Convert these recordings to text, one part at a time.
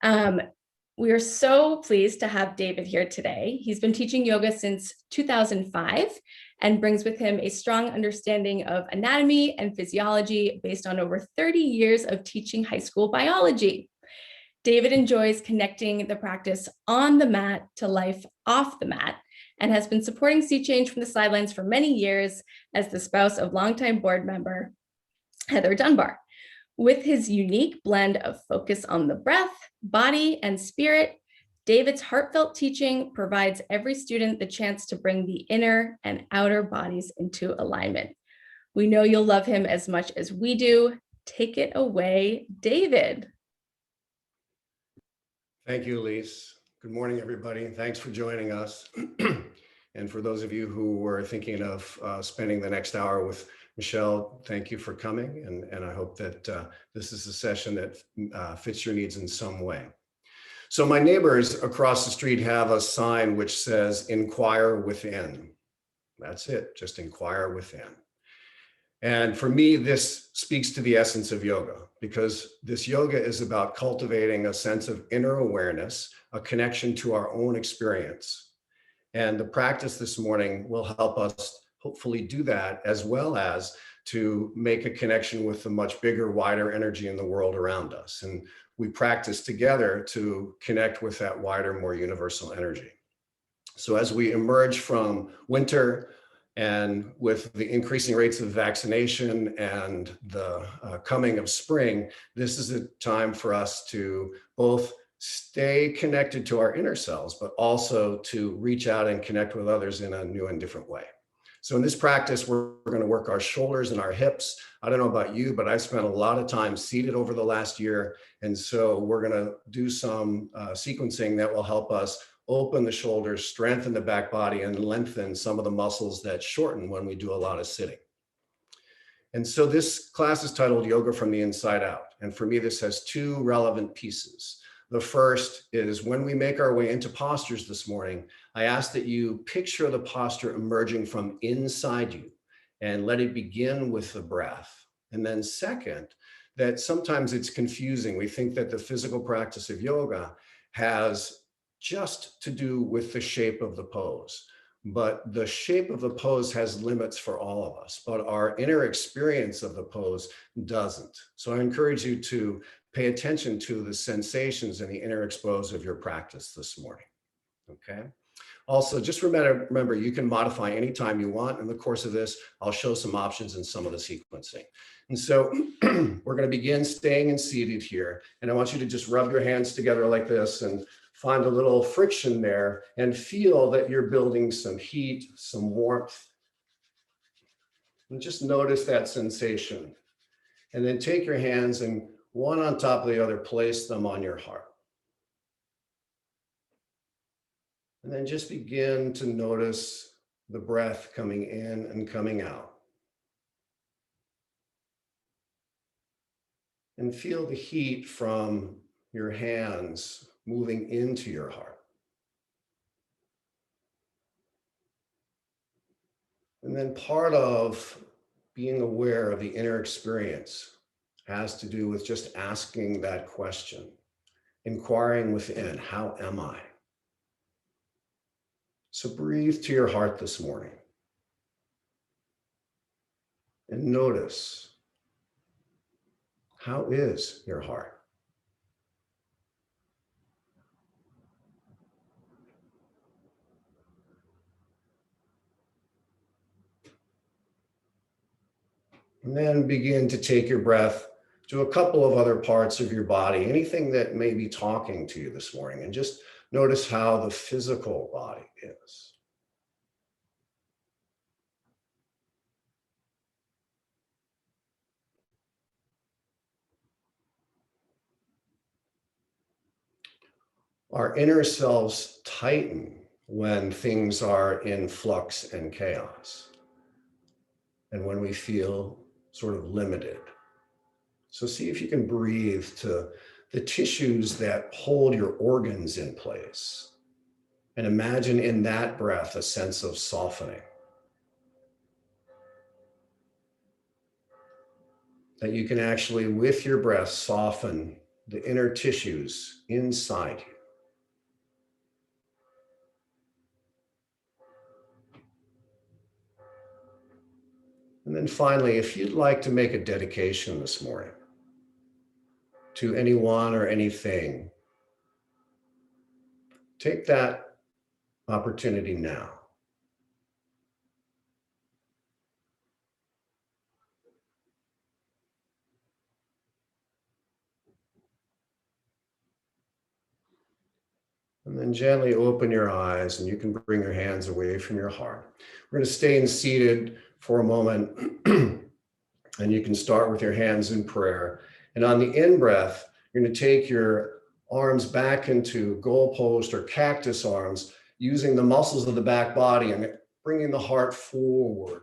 Um, we are so pleased to have David here today. He's been teaching yoga since 2005 and brings with him a strong understanding of anatomy and physiology based on over 30 years of teaching high school biology. David enjoys connecting the practice on the mat to life off the mat and has been supporting Sea Change from the sidelines for many years as the spouse of longtime board member Heather Dunbar. With his unique blend of focus on the breath, body, and spirit, David's heartfelt teaching provides every student the chance to bring the inner and outer bodies into alignment. We know you'll love him as much as we do. Take it away, David. Thank you, Elise. Good morning, everybody. Thanks for joining us. And for those of you who were thinking of spending the next hour with Michelle, thank you for coming. And I hope that this is a session that fits your needs in some way. So my neighbors across the street have a sign which says, "Inquire within." That's it, just inquire within. And for me, this speaks to the essence of yoga, because this yoga is about cultivating a sense of inner awareness, a connection to our own experience. And the practice this morning will help us hopefully do that, as well as to make a connection with the much bigger, wider energy in the world around us. And we practice together to connect with that wider, more universal energy. So as we emerge from winter, and with the increasing rates of vaccination and the coming of spring, this is a time for us to both stay connected to our inner selves, but also to reach out and connect with others in a new and different way. So in this practice, we're going to work our shoulders and our hips. I don't know about you, but I've spent a lot of time seated over the last year. And so we're going to do some sequencing that will help us open the shoulders, strengthen the back body, and lengthen some of the muscles that shorten when we do a lot of sitting. And so this class is titled Yoga from the Inside Out. And for me, this has two relevant pieces. The first is when we make our way into postures this morning, I ask that you picture the posture emerging from inside you and let it begin with the breath. And then second, that sometimes it's confusing. We think that the physical practice of yoga has just to do with the shape of the pose. But the shape of the pose has limits for all of us, but our inner experience of the pose doesn't. So I encourage you to pay attention to the sensations and the inner expose of your practice this morning, okay? Also, just remember, you can modify anytime you want. In the course of this, I'll show some options in some of the sequencing. And so we're gonna begin staying and seated here. And I want you to just rub your hands together like this and find a little friction there and feel that you're building some heat, some warmth. And just notice that sensation. And then take your hands and one on top of the other, place them on your heart. And then just begin to notice the breath coming in and coming out. And feel the heat from your hands moving into your heart. And then part of being aware of the inner experience has to do with just asking that question, inquiring within, how am I? So breathe to your heart this morning and notice, how is your heart? And then begin to take your breath to a couple of other parts of your body, anything that may be talking to you this morning, and just notice how the physical body is. Our inner selves tighten when things are in flux and chaos, and when we feel sort of limited. So see if you can breathe to the tissues that hold your organs in place. And imagine in that breath a sense of softening. That you can actually, with your breath, soften the inner tissues inside you. And then finally, if you'd like to make a dedication this morning to anyone or anything, take that opportunity now. And then gently open your eyes, and you can bring your hands away from your heart. We're going to stay seated for a moment, and you can start with your hands in prayer. And on the in-breath, you're going to take your arms back into goalpost or cactus arms, using the muscles of the back body and bringing the heart forward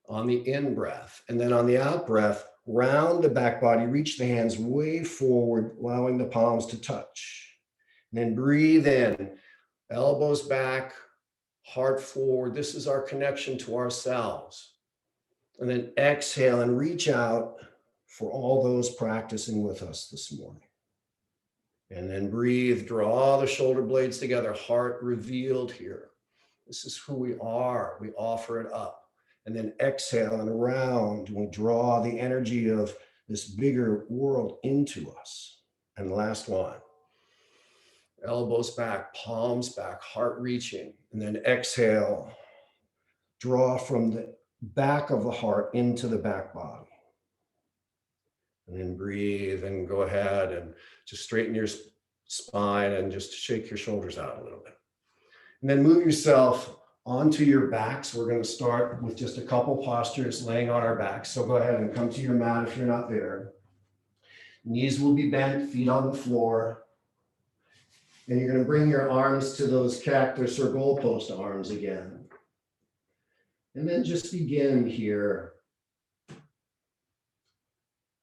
on the in-breath. And then on the out-breath, round the back body, reach the hands way forward, allowing the palms to touch. And then breathe in, elbows back, heart forward. This is our connection to ourselves. And then exhale and reach out for all those practicing with us this morning. And then breathe, draw the shoulder blades together, heart revealed here. This is who we are. We offer it up. And then exhale and around. We draw the energy of this bigger world into us. And last one. Elbows back, palms back, heart reaching. And then exhale. Draw from the back of the heart into the back body. And then breathe and go ahead and just straighten your spine and just shake your shoulders out a little bit. And then move yourself onto your backs. We're going to start with just a couple postures laying on our backs. So go ahead and come to your mat if you're not there. Knees will be bent, feet on the floor. And you're going to bring your arms to those cactus or goalpost arms again. And then just begin here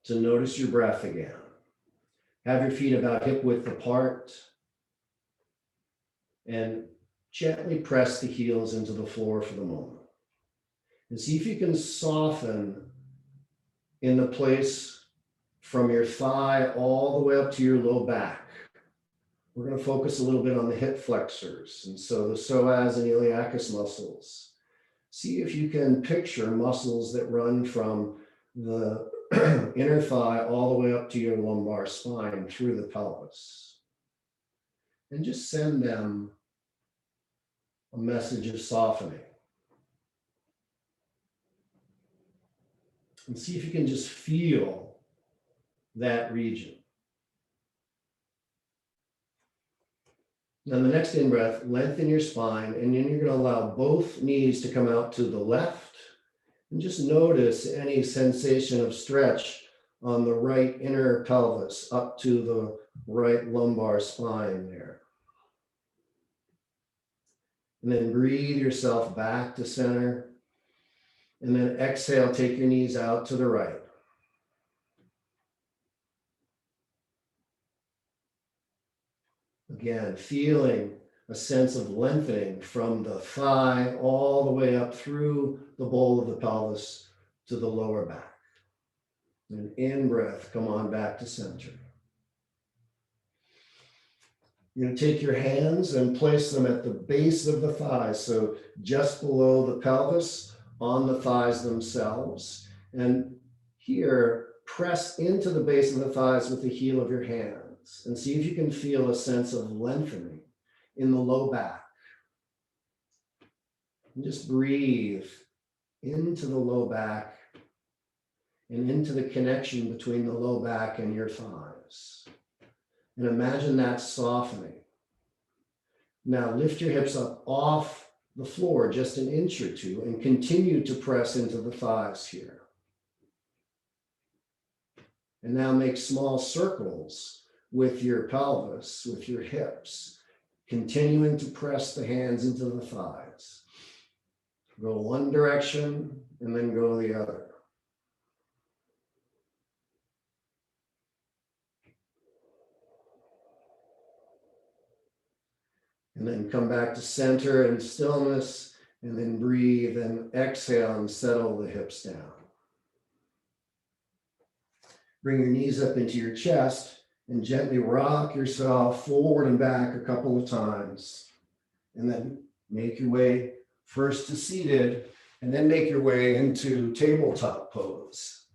to notice your breath again. Have your feet about hip width apart. And gently press the heels into the floor for the moment. And see if you can soften in the place from your thigh all the way up to your low back. We're going to focus a little bit on the hip flexors. And so the psoas and iliacus muscles. See if you can picture muscles that run from the inner thigh all the way up to your lumbar spine through the pelvis. And just send them a message of softening. And see if you can just feel that region. Then the next in-breath, lengthen your spine, and then you're going to allow both knees to come out to the left. And just notice any sensation of stretch on the right inner pelvis up to the right lumbar spine there. And then breathe yourself back to center. And then exhale, take your knees out to the right. Again, feeling a sense of lengthening from the thigh all the way up through the bowl of the pelvis to the lower back. And in breath, come on back to center. You're going to take your hands and place them at the base of the thighs, so just below the pelvis, on the thighs themselves. And here, press into the base of the thighs with the heel of your hands, and see if you can feel a sense of lengthening in the low back. And just breathe into the low back and into the connection between the low back and your thighs. And imagine that softening. Now lift your hips up off the floor just an inch or two and continue to press into the thighs here. And now make small circles with your pelvis, with your hips, continuing to press the hands into the thighs. Go one direction and then go the other. And then come back to center and stillness, and then breathe and exhale and settle the hips down. Bring your knees up into your chest And gently rock yourself forward and back a couple of times. And then make your way first to seated, and then make your way into tabletop pose.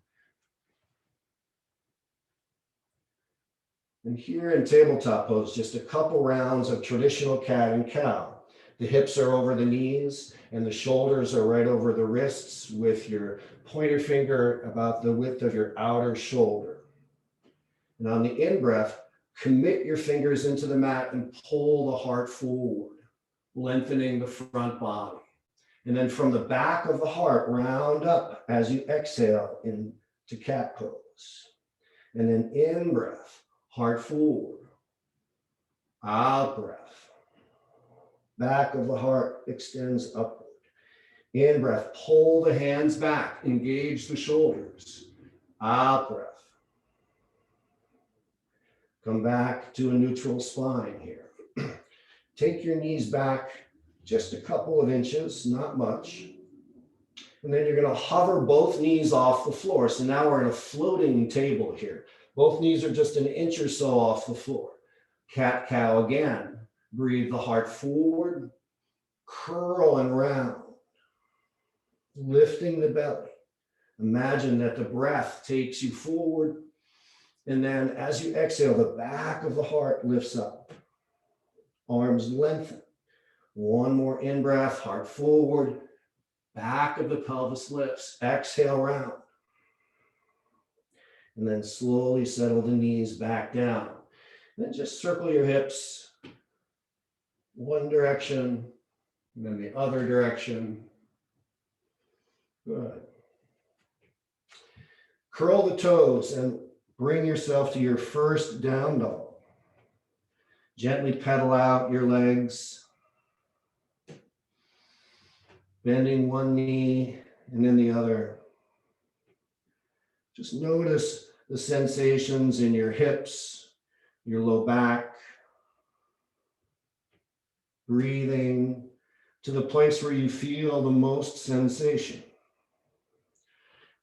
And here in tabletop pose, just a couple rounds of traditional cat and cow. The hips are over the knees and the shoulders are right over the wrists, with your pointer finger about the width of your outer shoulder. And on the in-breath, commit your fingers into the mat and pull the heart forward, lengthening the front body. And then from the back of the heart, round up as you exhale into cat pose. And then in-breath, heart forward, out breath. Back of the heart extends upward. In breath, pull the hands back, engage the shoulders. Out breath. Come back to a neutral spine here. Take your knees back just a couple of inches, not much. And then you're going to hover both knees off the floor. So now we're in a floating table here. Both knees are just an inch or so off the floor. Cat cow again. Breathe the heart forward, curl and round, lifting the belly. Imagine that the breath takes you forward, and then as you exhale, the back of the heart lifts up. Arms lengthen. One more in-breath, heart forward, back of the pelvis lifts. Exhale, round. And then slowly settle the knees back down. Then just circle your hips one direction, and then the other direction. Good. Curl the toes and bring yourself to your first down dog. Gently pedal out your legs, bending one knee and then the other. Just notice the sensations in your hips, your low back. Breathing to the place where you feel the most sensation.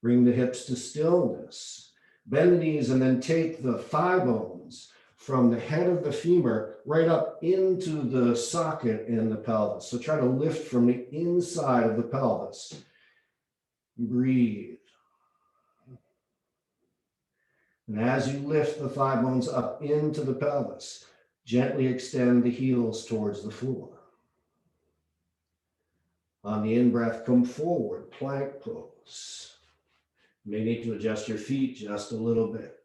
Bring the hips to stillness. Bend the knees and then take the thigh bones from the head of the femur right up into the socket in the pelvis. So try to lift from the inside of the pelvis. Breathe. And as you lift the thigh bones up into the pelvis, gently extend the heels towards the floor. On the in-breath, come forward, plank pose. You may need to adjust your feet just a little bit.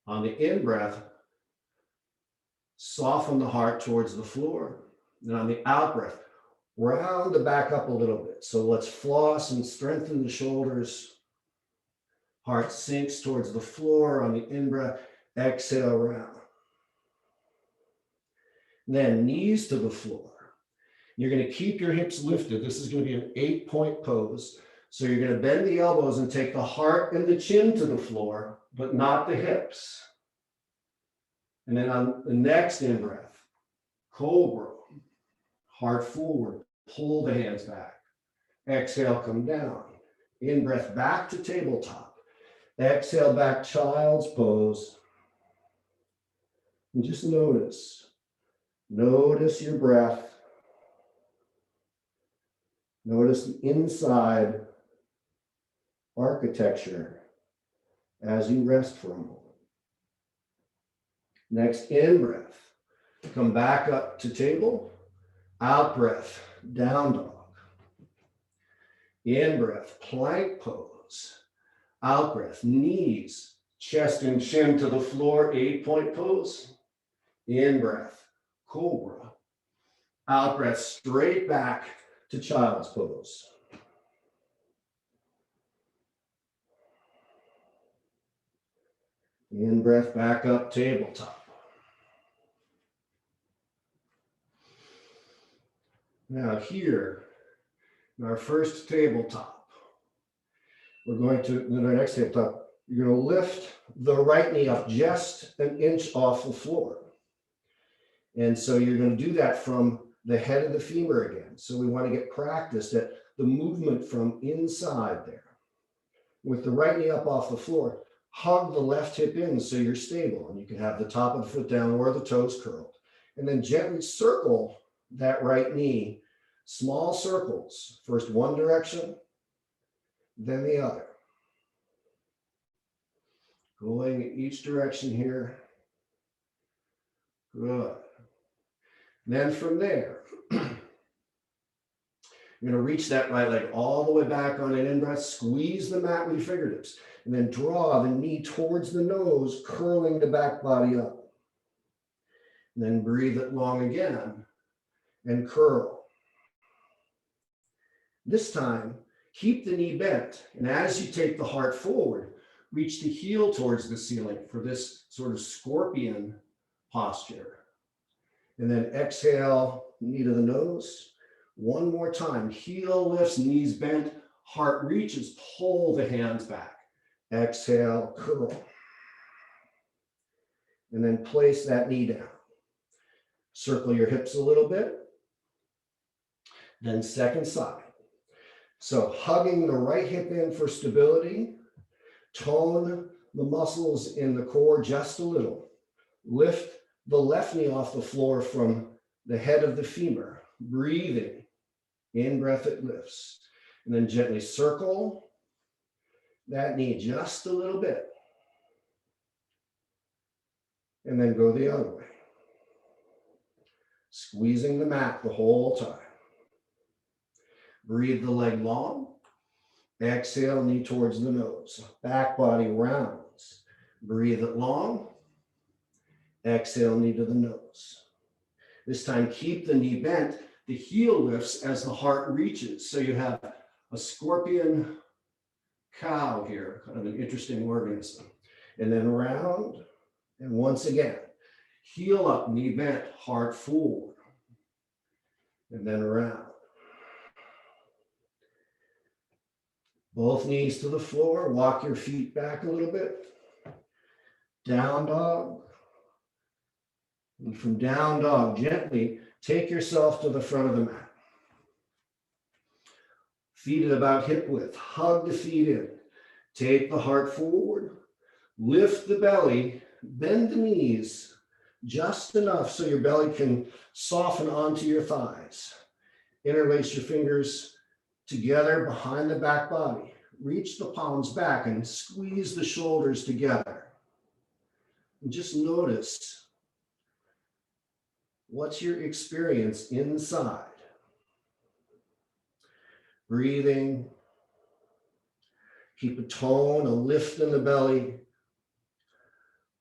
On the in-breath, soften the heart towards the floor. And on the out-breath, round the back up a little bit. So let's floss and strengthen the shoulders. Heart sinks towards the floor. On the in-breath, exhale, round. Then knees to the floor. You're going to keep your hips lifted. This is going to be an 8-point pose. So you're going to bend the elbows and take the heart and the chin to the floor, but not the hips. And then on the next in-breath, cobra, heart forward, pull the hands back. Exhale, come down. In-breath, back to tabletop. Exhale, back, child's pose. And just notice your breath. Notice the inside architecture as you rest for a moment. Next in-breath, come back up to table. Out-breath, down dog. In-breath, plank pose. Out-breath, knees, chest and chin to the floor, 8-point pose. In-breath, cobra. Out-breath, straight back to child's pose. In-breath, back up, tabletop. Now here, in our first tabletop, we're going to, in our next tabletop, you're going to lift the right knee up just an inch off the floor. And so you're going to do that from the head of the femur again. So we want to get practiced at the movement from inside there. With the right knee up off the floor, Hug the left hip in so you're stable, and you can have the top of the foot down or the toes curled. And then gently circle that right knee, small circles, first one direction, then the other. Going each direction here. Good. Then from there, you're going to reach that right leg all the way back on an in-breath. Squeeze the mat with your fingertips. And then draw the knee towards the nose, curling the back body up. And then breathe it long again and curl. This time, keep the knee bent. And as you take the heart forward, reach the heel towards the ceiling for this sort of scorpion posture. And then exhale, knee to the nose. One more time, heel lifts, knees bent, heart reaches, pull the hands back. Exhale, curl. And then place that knee down. Circle your hips a little bit. Then second side. So hugging the right hip in for stability. Tone the muscles in the core just a little. Lift the left knee off the floor from the head of the femur. Breathing. In breath, it lifts. And then gently circle that knee just a little bit. And then go the other way. Squeezing the mat the whole time. Breathe the leg long. Exhale, knee towards the nose. Back body rounds. Breathe it long. Exhale, knee to the nose. This time, keep the knee bent. The heel lifts as the heart reaches. So you have a scorpion cow here, kind of an interesting organism. And then round. And once again, heel up, knee bent, heart forward. And then around. Both knees to the floor. Walk your feet back a little bit. Down dog. And from down dog, gently take yourself to the front of the mat. Feet at about hip width. Hug the feet in. Take the heart forward. Lift the belly. Bend the knees just enough so your belly can soften onto your thighs. Interlace your fingers together behind the back body. Reach the palms back and squeeze the shoulders together. And just notice, what's your experience inside? Breathing. Keep a tone, a lift in the belly.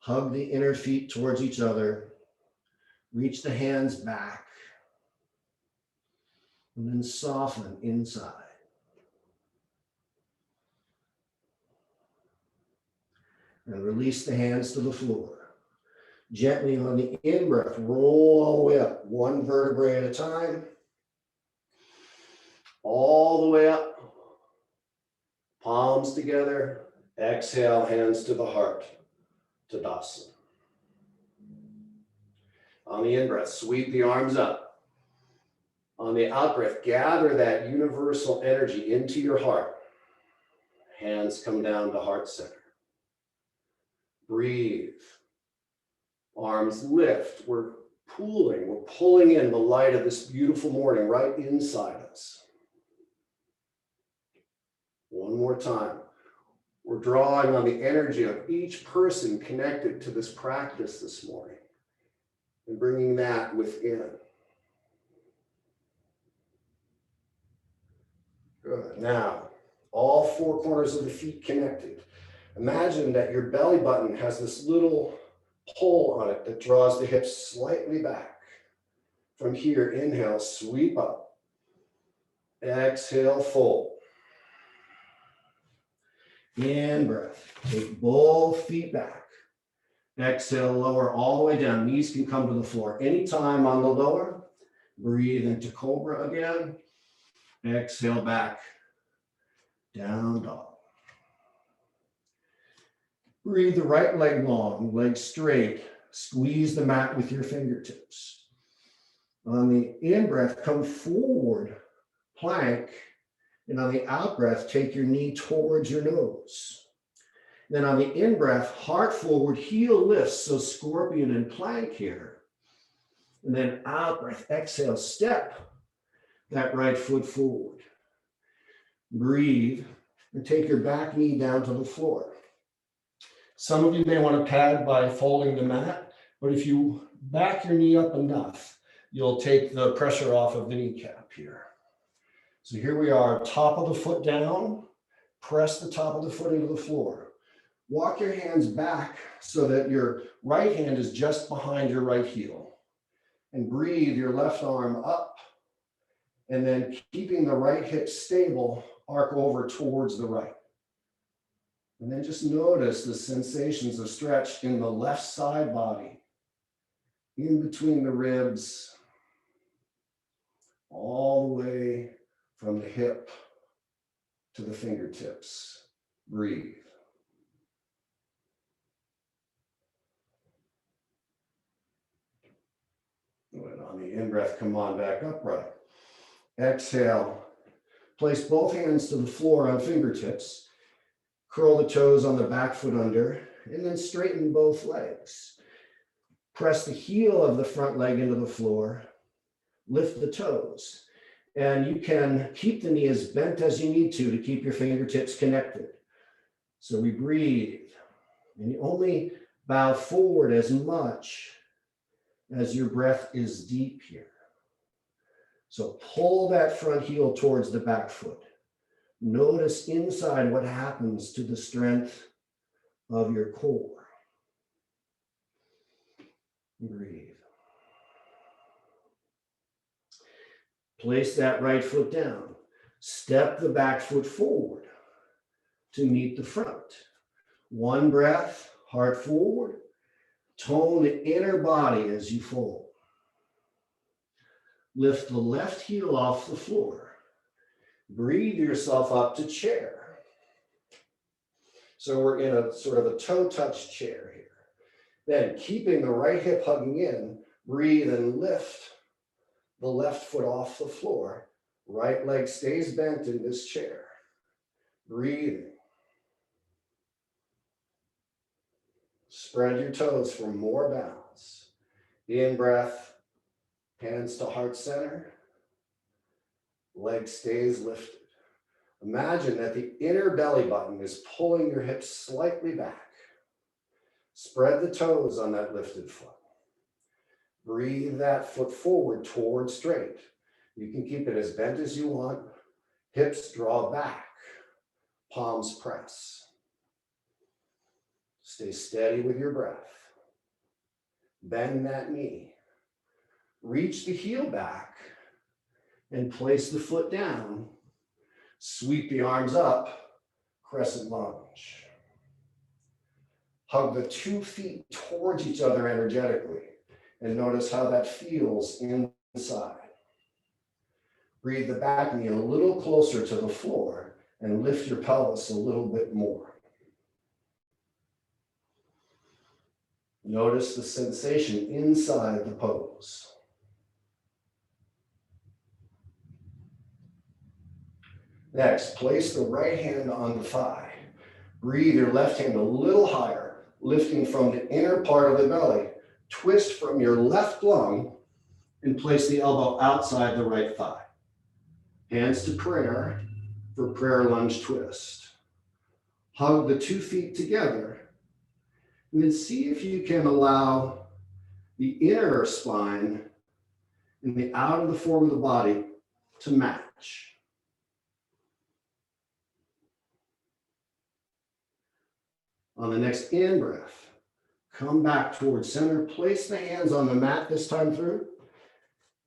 Hug the inner feet towards each other. Reach the hands back. And then soften inside. And release the hands to the floor. Gently on the in-breath, roll all the way up, one vertebrae at a time. All the way up. Palms together. Exhale, hands to the heart. Tadasana. On the in-breath, sweep the arms up. On the out-breath, gather that universal energy into your heart. Hands come down to heart center. Breathe. Arms lift. We're pulling in the light of this beautiful morning right inside us. One more time. We're drawing on the energy of each person connected to this practice this morning and bringing that within. Good. Now, all four corners of the feet connected. Imagine that your belly button has this little pull on it that draws the hips slightly back. From here, inhale, sweep up. Exhale, fold. In breath, take both feet back. Exhale, lower all the way down. Knees can come to the floor anytime on the lower. Breathe into cobra again. Exhale back. Down dog. Breathe the right leg long, leg straight. Squeeze the mat with your fingertips. On the in-breath, come forward, plank. And on the out breath, take your knee towards your nose. Then on the in-breath, heart forward, heel lifts, so scorpion and plank here. And then out breath, exhale, step that right foot forward. Breathe and take your back knee down to the floor. Some of you may want to pad by folding the mat, but if you back your knee up enough, you'll take the pressure off of the kneecap here. So here we are, top of the foot down, press the top of the foot into the floor. Walk your hands back so that your right hand is just behind your right heel. And breathe your left arm up, and then keeping the right hip stable, arc over towards the right. And then just notice the sensations of stretch in the left side body, in between the ribs, all the way from the hip to the fingertips. Breathe. And on the in-breath, come on back upright. Exhale. Place both hands to the floor on fingertips. Curl the toes on the back foot under, and then straighten both legs. Press the heel of the front leg into the floor. Lift the toes. And you can keep the knee as bent as you need to keep your fingertips connected. So we breathe. And you only bow forward as much as your breath is deep here. So pull that front heel towards the back foot. Notice inside what happens to the strength of your core. Breathe. Place that right foot down. Step the back foot forward to meet the front. One breath, heart forward. Tone the inner body as you fold. Lift the left heel off the floor. Breathe yourself up to chair. So we're in a sort of a toe touch chair here. Then keeping the right hip hugging in, breathe and lift the left foot off the floor. Right leg stays bent in this chair. Breathing. Spread your toes for more balance. In breath, hands to heart center. Leg stays lifted. Imagine that the inner belly button is pulling your hips slightly back. Spread the toes on that lifted foot. Breathe that foot forward towards straight. You can keep it as bent as you want. Hips draw back. Palms press. Stay steady with your breath. Bend that knee. Reach the heel back and place the foot down. Sweep the arms up, crescent lunge. Hug the 2 feet towards each other energetically and notice how that feels inside. Breathe the back knee a little closer to the floor and lift your pelvis a little bit more. Notice the sensation inside the pose. Next, place the right hand on the thigh. Breathe your left hand a little higher, lifting from the inner part of the belly. Twist from your left lung and place the elbow outside the right thigh. Hands to prayer for prayer lunge twist. Hug the 2 feet together. And then see if you can allow the inner spine and the outer form of the body to match. On the next in-breath, come back towards center. Place the hands on the mat this time through.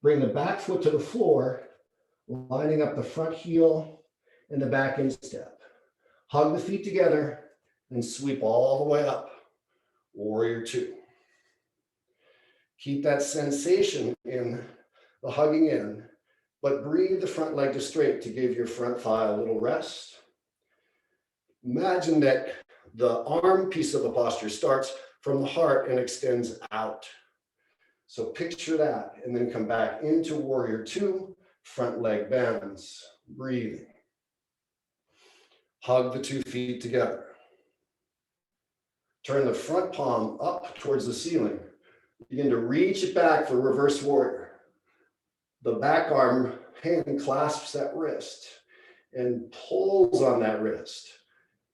Bring the back foot to the floor, lining up the front heel and the back instep. Hug the feet together and sweep all the way up. Warrior two. Keep that sensation in the hugging in, but breathe the front leg to straight to give your front thigh a little rest. Imagine that the arm piece of the posture starts from the heart and extends out. So picture that and then come back into warrior two, front leg bends, breathing. Hug the 2 feet together. Turn the front palm up towards the ceiling. Begin to reach it back for reverse warrior. The back arm hand clasps that wrist and pulls on that wrist.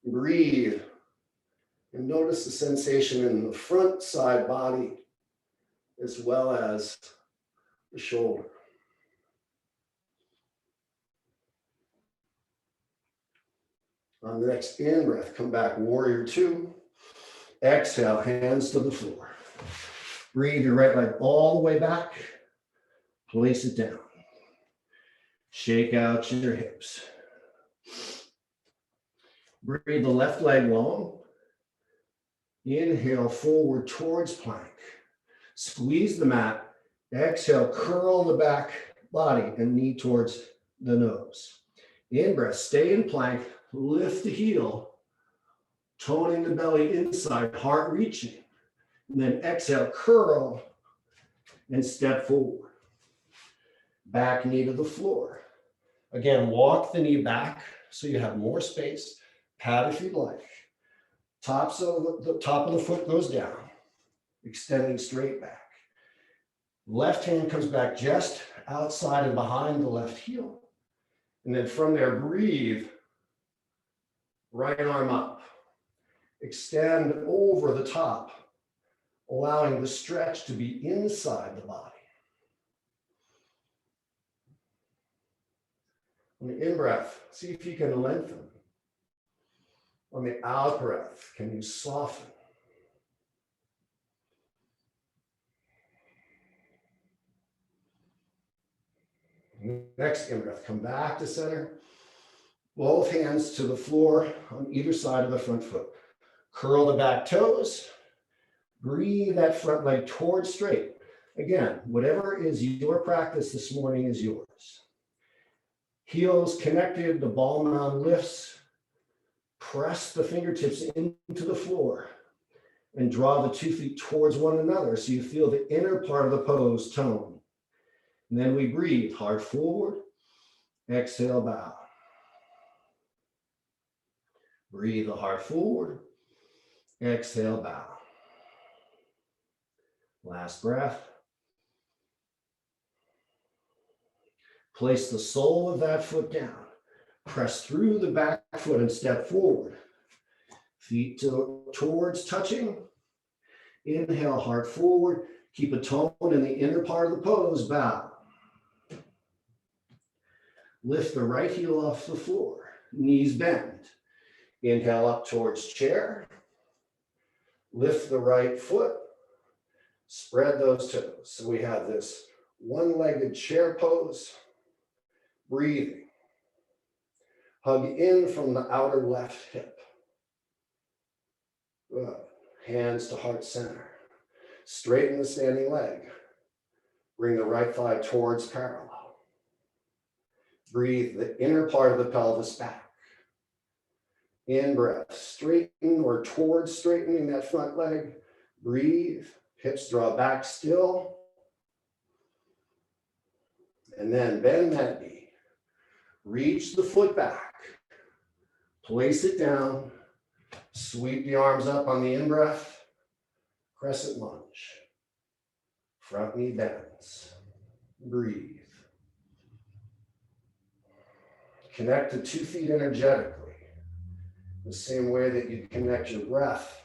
Breathe. And notice the sensation in the front side body as well as the shoulder. On the next in-breath, come back, warrior two. Exhale, hands to the floor. Breathe your right leg all the way back. Place it down. Shake out your hips. Breathe the left leg long. Inhale forward towards plank. Squeeze the mat. Exhale, curl the back body and knee towards the nose. In-breath, stay in plank. Lift the heel, toning the belly inside, heart reaching. And then exhale, curl and step forward. Back knee to the floor. Again, walk the knee back so you have more space. Pat if you'd like. The top of the foot goes down, extending straight back. Left hand comes back just outside and behind the left heel. And then from there, breathe. Right arm up. Extend over the top, allowing the stretch to be inside the body. On the in-breath, see if you can lengthen. On the out-breath, can you soften? Next in-breath, come back to center. Both hands to the floor on either side of the front foot. Curl the back toes. Breathe that front leg towards straight. Again, whatever is your practice this morning is yours. Heels connected, the ball mound lifts. Press the fingertips into the floor and draw the 2 feet towards one another so you feel the inner part of the pose tone. And then we breathe, heart forward, exhale, bow. Breathe the heart forward, exhale, bow. Last breath. Place the sole of that foot down. Press through the back foot and step forward. Feet towards touching. Inhale, heart forward. Keep a tone in the inner part of the pose, bow. Lift the right heel off the floor. Knees bend. Inhale up towards chair. Lift the right foot. Spread those toes. So we have this one-legged chair pose. Breathing. Hug in from the outer left hip. Good. Hands to heart center. Straighten the standing leg. Bring the right thigh towards parallel. Breathe the inner part of the pelvis back. In breath, straighten or towards straightening that front leg. Breathe, hips draw back still. And then bend that knee. Reach the foot back. Place it down. Sweep the arms up on the in-breath. Crescent lunge. Front knee bends. Breathe. Connect the 2 feet energetically. The same way that you connect your breath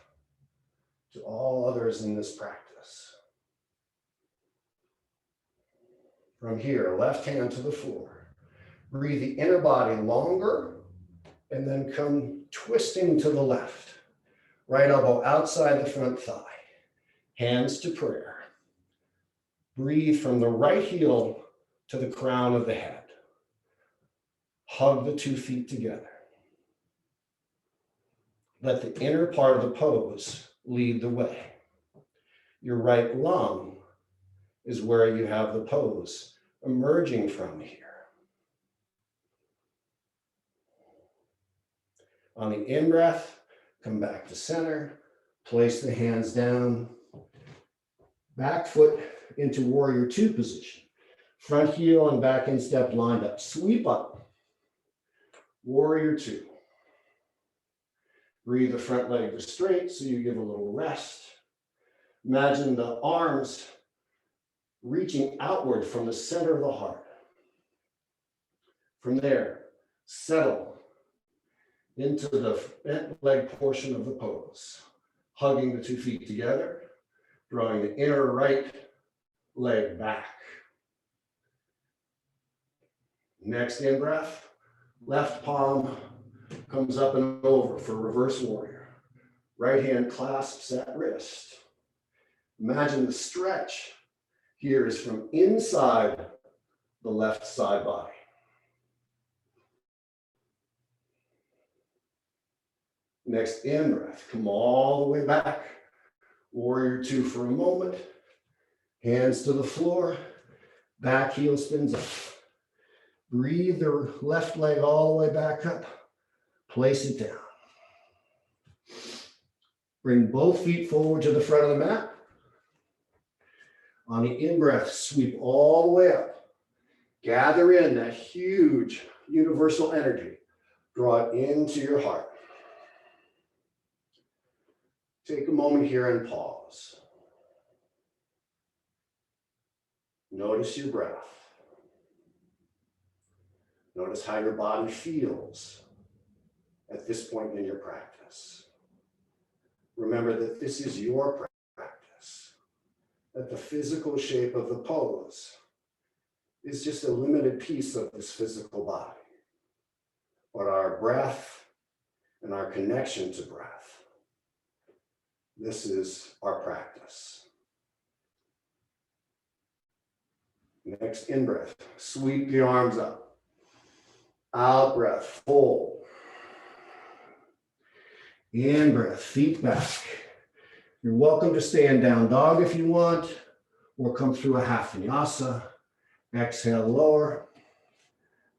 to all others in this practice. From here, left hand to the floor. Breathe the inner body longer and then come twisting to the left. Right elbow outside the front thigh. Hands to prayer. Breathe from the right heel to the crown of the head. Hug the 2 feet together. Let the inner part of the pose lead the way. Your right lung is where you have the pose emerging from here. On the in-breath, come back to center, place the hands down, back foot into warrior two position. Front heel and back instep lined up. Sweep up, warrior two. Breathe the front leg to straight so you give a little rest. Imagine the arms reaching outward from the center of the heart. From there, settle into the bent leg portion of the pose, hugging the 2 feet together, drawing the inner right leg back. Next in-breath, left palm comes up and over for reverse warrior. Right hand clasps that wrist. Imagine the stretch here is from inside the left side body. Next in-breath, come all the way back. Warrior 2 for a moment. Hands to the floor, back heel spins up. Breathe the left leg all the way back up. Place it down. Bring both feet forward to the front of the mat. On the in-breath, sweep all the way up. Gather in that huge universal energy. Draw it into your heart. Take a moment here and pause. Notice your breath. Notice how your body feels at this point in your practice. Remember that this is your practice, that the physical shape of the pose is just a limited piece of this physical body. But our breath and our connection to breath, this is our practice. Next in-breath, sweep the arms up. Out breath, fold. In-breath, feet back. You're welcome to stay in down dog if you want, or come through a half vinyasa. Exhale, lower.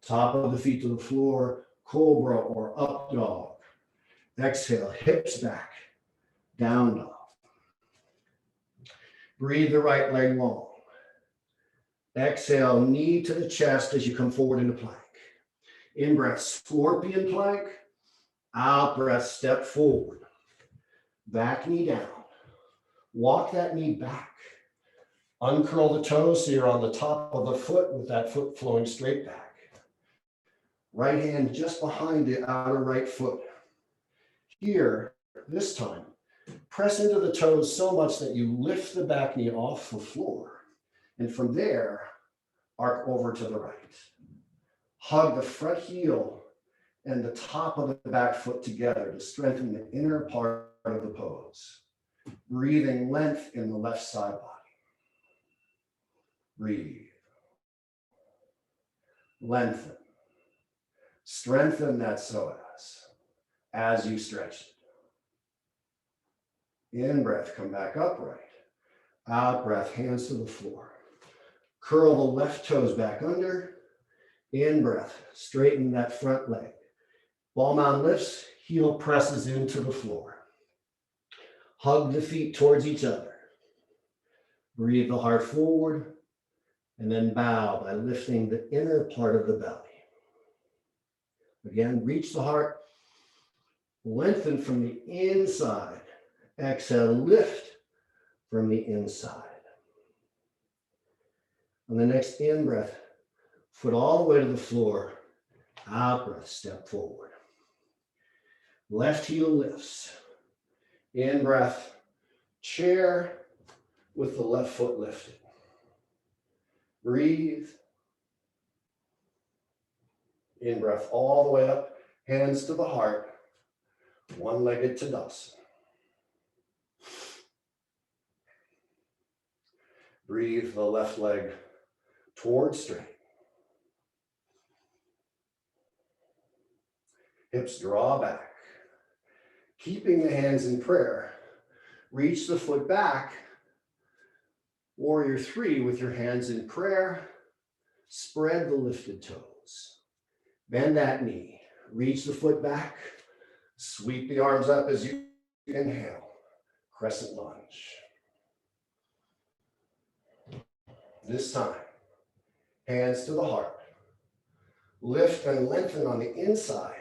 Top of the feet to the floor, cobra or up dog. Exhale, hips back, down dog. Breathe the right leg long. Exhale, knee to the chest as you come forward into plank. In-breath, scorpion plank. Out breath, step forward. Back knee down. Walk that knee back. Uncurl the toes so you're on the top of the foot with that foot flowing straight back. Right hand just behind the outer right foot. Here, this time, press into the toes so much that you lift the back knee off the floor. And from there, arc over to the right. Hug the front heel and the top of the back foot together to strengthen the inner part of the pose. Breathing length in the left side body. Breathe. Lengthen. Strengthen that psoas as you stretch it. In breath, come back upright. Out breath, hands to the floor. Curl the left toes back under. In breath, straighten that front leg. Ball mound lifts, heel presses into the floor. Hug the feet towards each other. Breathe the heart forward, and then bow by lifting the inner part of the belly. Again, reach the heart, lengthen from the inside. Exhale, lift from the inside. On the next in-breath, foot all the way to the floor. Out breath, step forward. Left heel lifts. In breath, chair with the left foot lifted. Breathe. In breath all the way up, hands to the heart, one-legged Tadasana. Breathe the left leg towards straight. Hips draw back. Keeping the hands in prayer, reach the foot back. Warrior 3 with your hands in prayer. Spread the lifted toes. Bend that knee. Reach the foot back. Sweep the arms up as you inhale. Crescent lunge. This time, hands to the heart. Lift and lengthen on the inside.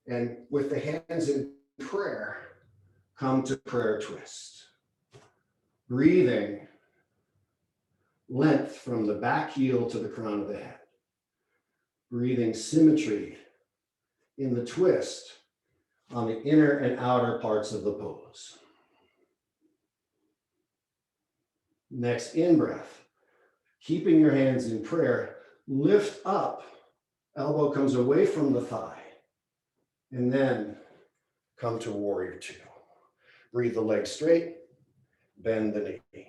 And with the hands in prayer, come to prayer twist. Breathing length from the back heel to the crown of the head. Breathing symmetry in the twist on the inner and outer parts of the pose. Next in-breath, keeping your hands in prayer, lift up, elbow comes away from the thigh, and then come to warrior two. Breathe the leg straight, bend the knee.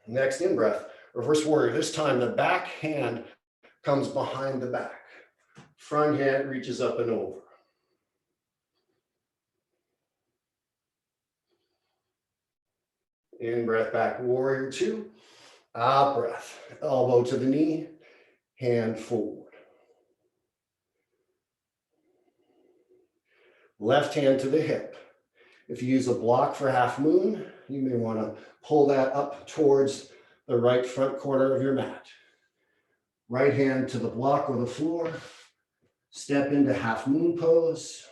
Next in-breath, reverse warrior. This time the back hand comes behind the back. Front hand reaches up and over. In-breath, back warrior two. Out breath, elbow to the knee, hand forward. Left hand to the hip. If you use a block for half moon, you may want to pull that up towards the right front corner of your mat. Right hand to the block or the floor. Step into half moon pose.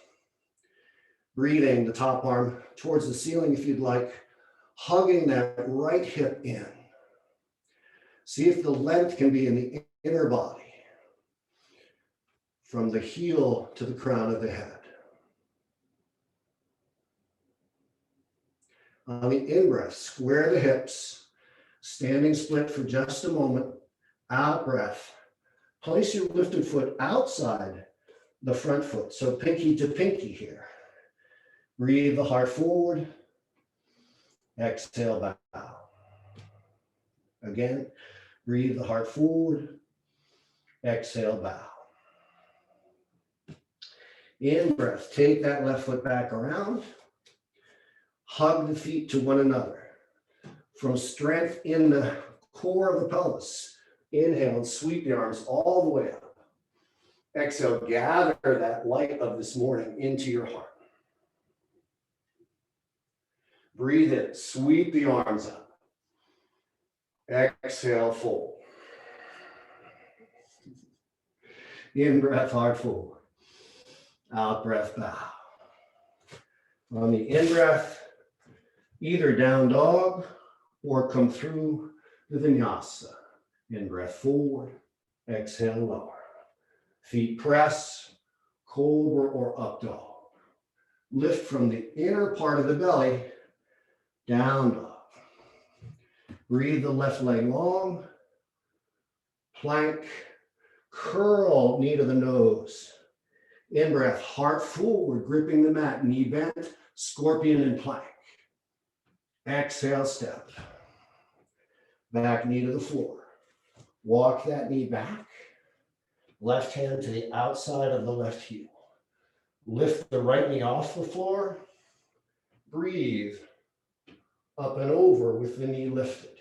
Breathing the top arm towards the ceiling if you'd like. Hugging that right hip in. See if the length can be in the inner body. From the heel to the crown of the head. On the in-breath, square the hips, standing split for just a moment. Out breath. Place your lifted foot outside the front foot, so pinky to pinky here. Breathe the heart forward. Exhale, bow. Again, breathe the heart forward. Exhale, bow. In-breath, take that left foot back around. Hug the feet to one another. From strength in the core of the pelvis. Inhale and sweep the arms all the way up. Exhale, gather that light of this morning into your heart. Breathe in, sweep the arms up. Exhale, fold. In breath, heart forward. Out breath, bow. On the in breath, either down dog or come through the vinyasa. In breath forward, exhale lower. Feet press, cobra or up dog. Lift from the inner part of the belly, down dog. Breathe the left leg long. Plank, curl knee to the nose. In breath, heart forward, gripping the mat, knee bent, scorpion and plank. Exhale, step. Back knee to the floor. Walk that knee back. Left hand to the outside of the left heel. Lift the right knee off the floor. Breathe up and over with the knee lifted.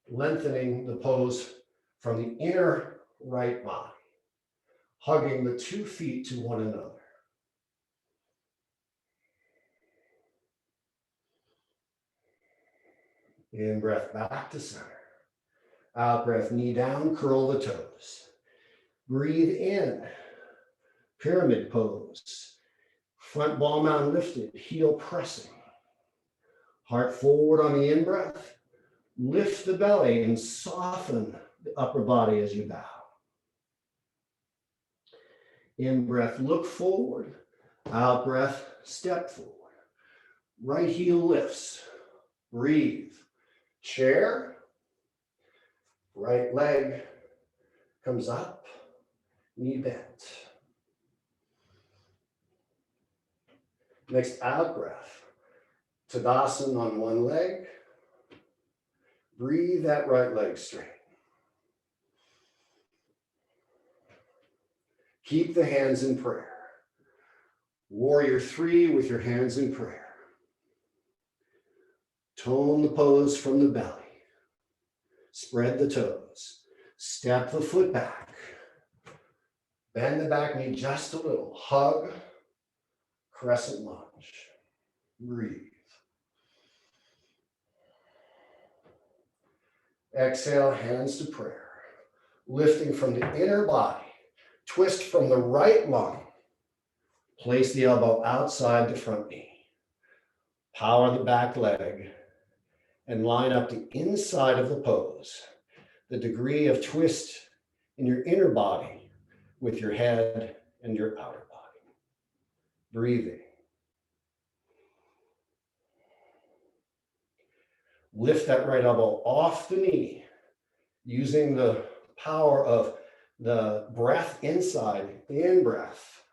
Lengthening the pose from the inner right body. Hugging the 2 feet to one another. In breath, back to center. Out breath, knee down, curl the toes. Breathe in, pyramid pose. Front ball mound lifted, heel pressing. Heart forward on the in-breath. Lift the belly and soften the upper body as you bow. In-breath, look forward. Out-breath, step forward. Right heel lifts. Breathe. Chair. Right leg comes up. Knee bent. Next out-breath. Tadasana on one leg. Breathe that right leg straight. Keep the hands in prayer. Warrior 3 with your hands in prayer. Tone the pose from the belly. Spread the toes. Step the foot back. Bend the back knee just a little. Hug. Crescent lunge. Breathe. Exhale, hands to prayer. Lifting from the inner body Twist from the right lung. Place the elbow outside the front knee. Power the back leg and line up the inside of the pose. The degree of twist in your inner body with your head and your outer body. Breathing. Lift that right elbow off the knee using the power of the breath inside. In breath,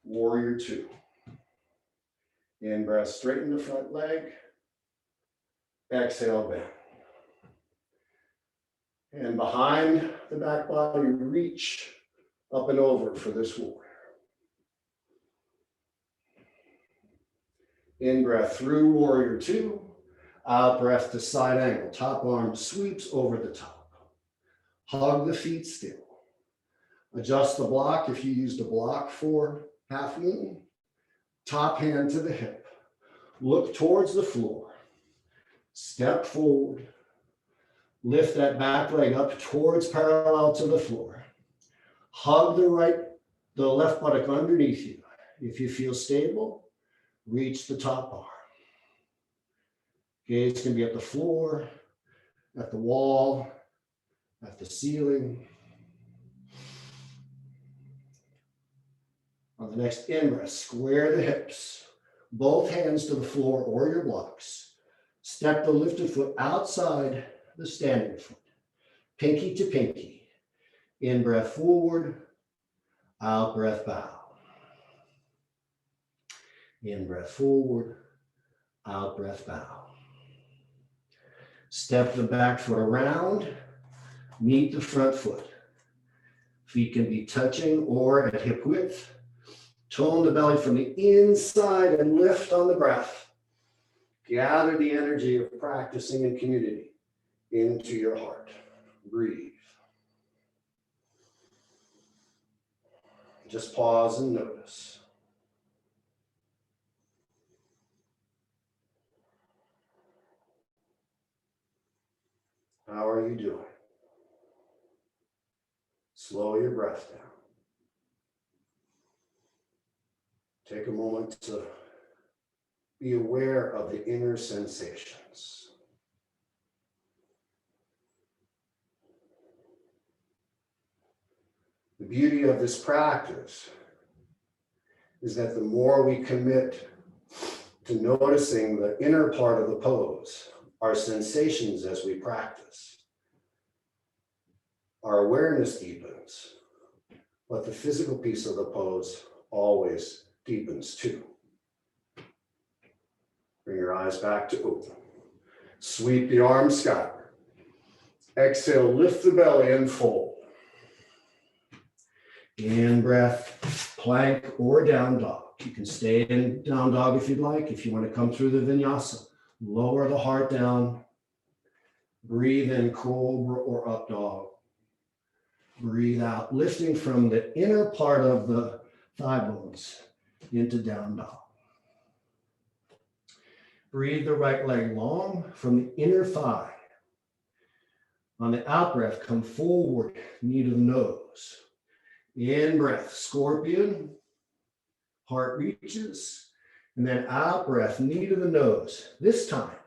warrior two. In breath, straighten the front leg. Exhale, bend. And behind the back body, reach up and over for this warrior. In breath through warrior two. Out breath to side angle. Top arm sweeps over the top. Hug the feet still. Adjust the block if you used a block for half moon. Top hand to the hip. Look towards the floor. Step forward. Lift that back leg up towards parallel to the floor. Hug the left buttock underneath you. If you feel stable, reach the top bar. Gaze can be at the floor, at the wall, at the ceiling. On the next in-breath, square the hips, both hands to the floor or your blocks. Step the lifted foot outside the standing foot, pinky to pinky. In-breath forward, out-breath bow. In-breath forward, out-breath bow. Step the back foot around, meet the front foot. Feet can be touching or at hip width. Tone the belly from the inside and lift on the breath. Gather the energy of practicing in community into your heart. Breathe. Just pause and notice. How are you doing? Slow your breath down. Take a moment to be aware of the inner sensations. The beauty of this practice is that the more we commit to noticing the inner part of the pose, our sensations as we practice, our awareness deepens, but the physical piece of the pose always deepens too. Bring your eyes back to open. Sweep the arms skyward. Exhale, lift the belly and fold. In breath, plank or down dog. You can stay in down dog if you'd like. If you want to come through the vinyasa, lower the heart down. Breathe in cobra or up dog. Breathe out, lifting from the inner part of the thigh bones into down dog. Breathe the right leg long from the inner thigh. On the out breath, come forward, knee to the nose. In breath, scorpion, heart reaches, and then out breath, knee to the nose. This time,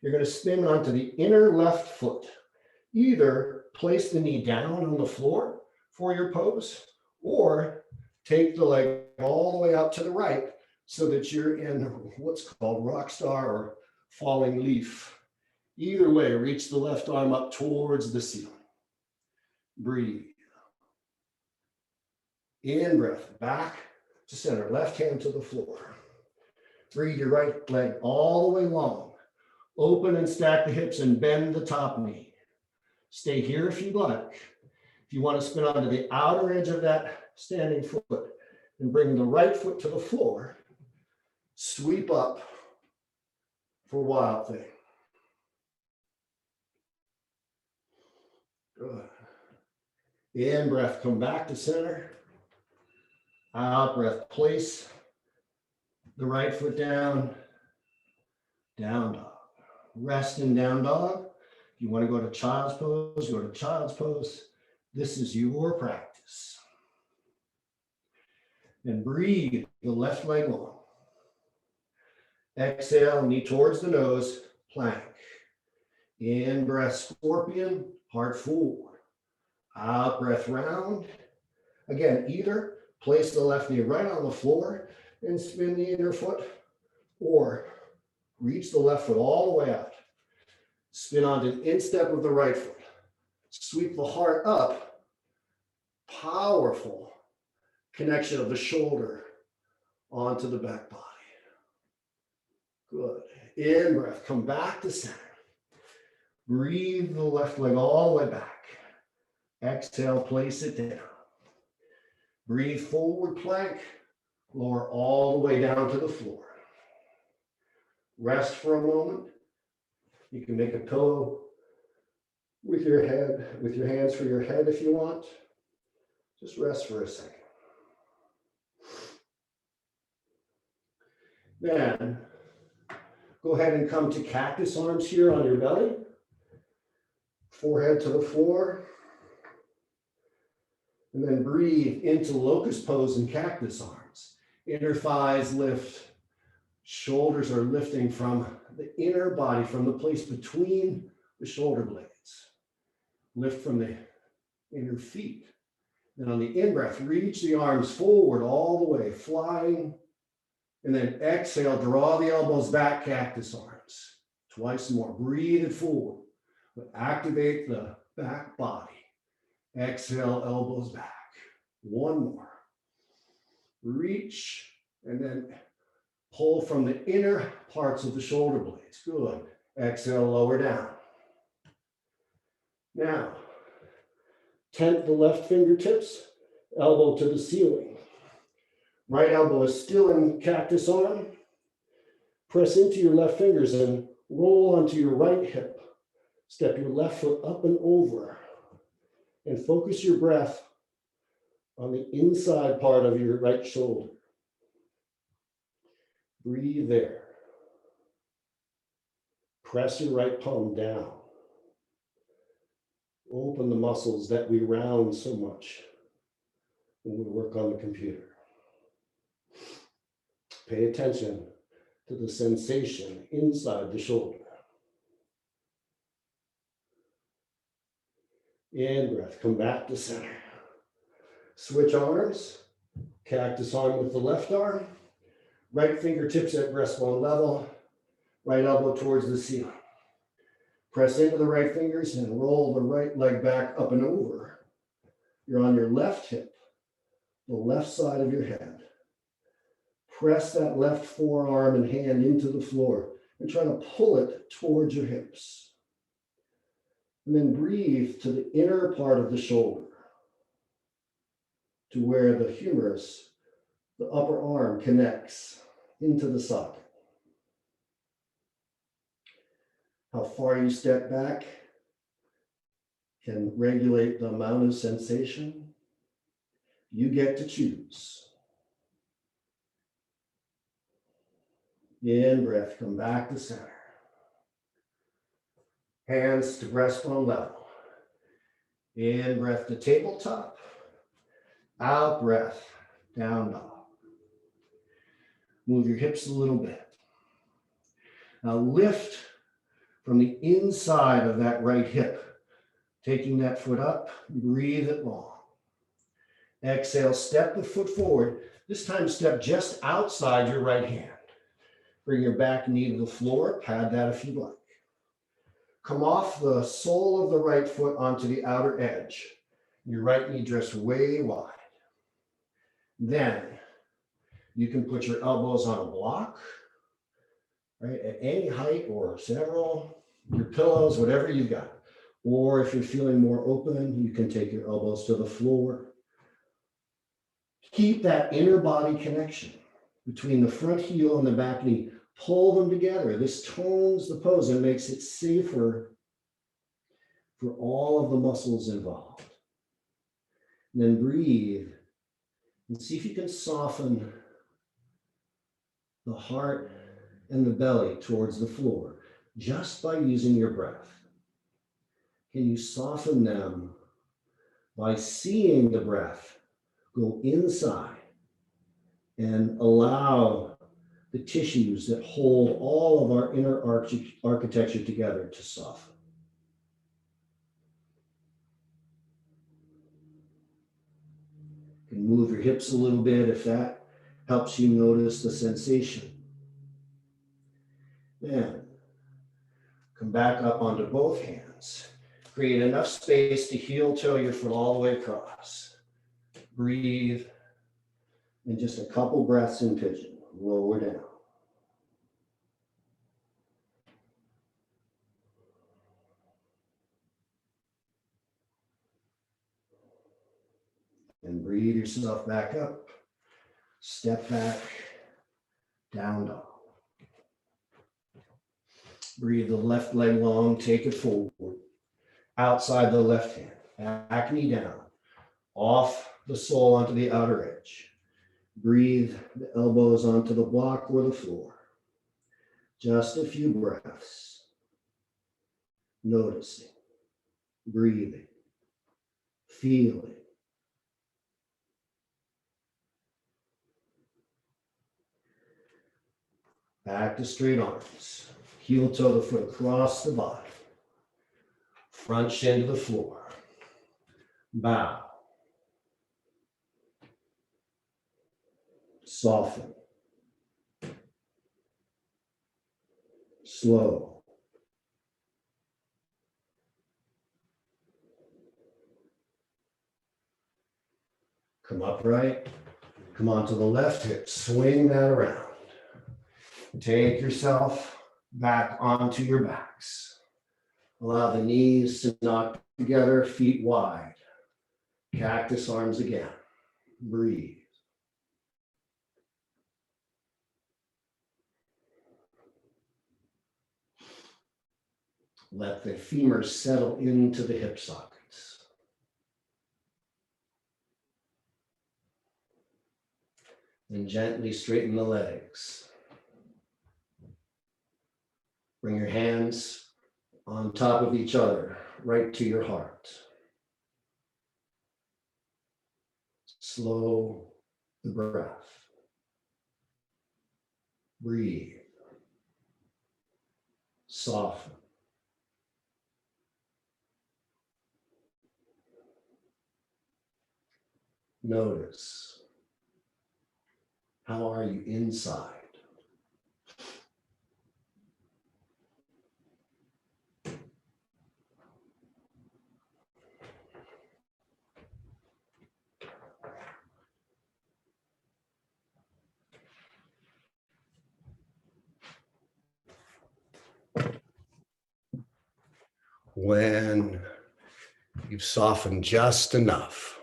you're going to spin onto the inner left foot. Either place the knee down on the floor for your pose, or take the leg all the way out to the right so that you're in what's called rock star or falling leaf. Either way, reach the left arm up towards the ceiling. Breathe. In breath, back to center, left hand to the floor. Breathe your right leg all the way long. Open and stack the hips and bend the top knee. Stay here if you'd like. If you want to spin onto the outer edge of that standing foot and bring the right foot to the floor, sweep up for wild thing. Good. In breath, come back to center. Out breath, place the right foot down, down dog. Rest in down dog. If you want to go to child's pose, go to child's pose. This is your practice. And breathe the left leg long. Exhale, knee towards the nose, plank. In breath, scorpion, heart forward. Out breath, round. Again, either place the left knee right on the floor and spin the inner foot, or reach the left foot all the way out. Spin onto the instep of the right foot. Sweep the heart up. Powerful connection of the shoulder onto the back body. Good. In breath, come back to center. Breathe the left leg all the way back. Exhale, place it down. Breathe forward plank, lower all the way down to the floor. Rest for a moment. You can make a pillow with your head, with your hands for your head if you want. Just rest for a second. Then go ahead and come to cactus arms here on your belly. Forehead to the floor. And then breathe into locust pose and cactus arms. Inner thighs lift. Shoulders are lifting from the inner body, from the place between the shoulder blades. Lift from the inner feet. Then on the in-breath, reach the arms forward all the way, flying. And then exhale, draw the elbows back, cactus arms. Twice more. Breathe it forward. Activate the back body. Exhale, elbows back. One more. Reach and then pull from the inner parts of the shoulder blades. Good. Exhale, lower down. Now, tent the left fingertips, elbow to the ceiling. Right elbow is still in cactus arm. Press into your left fingers and roll onto your right hip. Step your left foot up and over. And focus your breath on the inside part of your right shoulder. Breathe there. Press your right palm down. Open the muscles that we round so much when we work on the computer. Pay attention to the sensation inside the shoulder. In breath, come back to center. Switch arms, cactus arm with the left arm, right fingertips at breastbone level, right elbow towards the ceiling. Press into the right fingers and roll the right leg back up and over. You're on your left hip, the left side of your head. Press that left forearm and hand into the floor and try to pull it towards your hips. And then breathe to the inner part of the shoulder, to where the humerus, the upper arm, connects into the socket. How far you step back can regulate the amount of sensation. You get to choose. In breath, come back to center. Hands to breastbone level. In breath to tabletop. Out breath, down dog. Move your hips a little bit. Now lift from the inside of that right hip, taking that foot up, breathe it long. Exhale, step the foot forward. This time step just outside your right hand. Bring your back knee to the floor, pad that if you like. Come off the sole of the right foot onto the outer edge. Your right knee drifts way wide. Then you can put your elbows on a block, right, at any height or several, your pillows, whatever you've got. Or if you're feeling more open, you can take your elbows to the floor. Keep that inner body connection between the front heel and the back knee. Pull them together. This tones the pose and makes it safer for all of the muscles involved. And then breathe and see if you can soften the heart and the belly towards the floor just by using your breath. Can you soften them by seeing the breath go inside and allow the tissues that hold all of our inner architecture together to soften. You can move your hips a little bit if that helps you notice the sensation. Then come back up onto both hands. Create enough space to heel toe your foot all the way across. Breathe. And just a couple breaths in pigeon. Lower down. And breathe yourself back up. Step back. Down dog. Breathe the left leg long. Take it forward. Outside the left hand. Back knee down. Off the sole onto the outer edge. Breathe the elbows onto the block or the floor. Just a few breaths. Noticing, breathing, feeling. Back to straight arms. Heel toe the foot across the body. Front shin to the floor. Bow. Soften. Slow. Come upright. Come onto the left hip. Swing that around. Take yourself back onto your backs. Allow the knees to knock together, feet wide. Cactus arms again. Breathe. Let the femurs settle into the hip sockets. And gently straighten the legs. Bring your hands on top of each other, right to your heart. Slow the breath. Breathe. Soften. Notice, how are you inside? When you've softened just enough,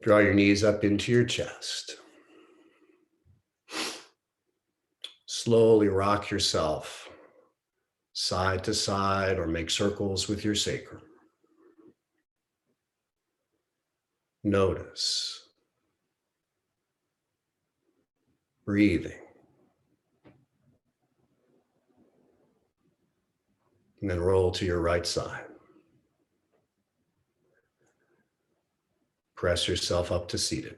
draw your knees up into your chest. Slowly rock yourself side to side or make circles with your sacrum. Notice. Breathing. And then roll to your right side. Press yourself up to seated.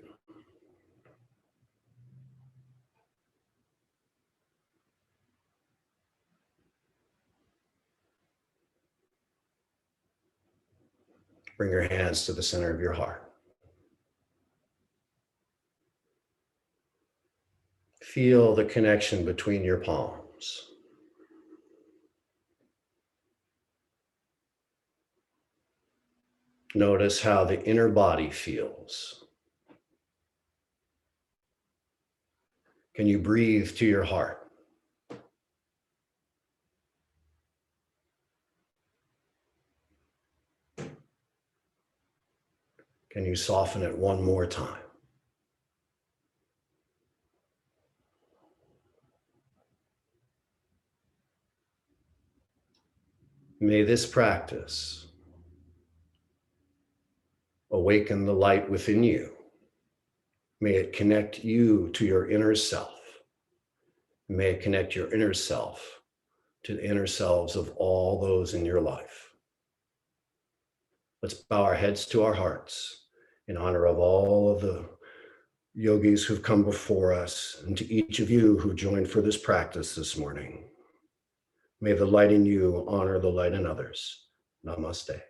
Bring your hands to the center of your heart. Feel the connection between your palms. Notice how the inner body feels. Can you breathe to your heart? Can you soften it one more time? May this practice awaken the light within you. May it connect you to your inner self. May it connect your inner self to the inner selves of all those in your life. Let's bow our heads to our hearts in honor of all of the yogis who've come before us, and to each of you who joined for this practice this morning. May the light in you honor the light in others. Namaste.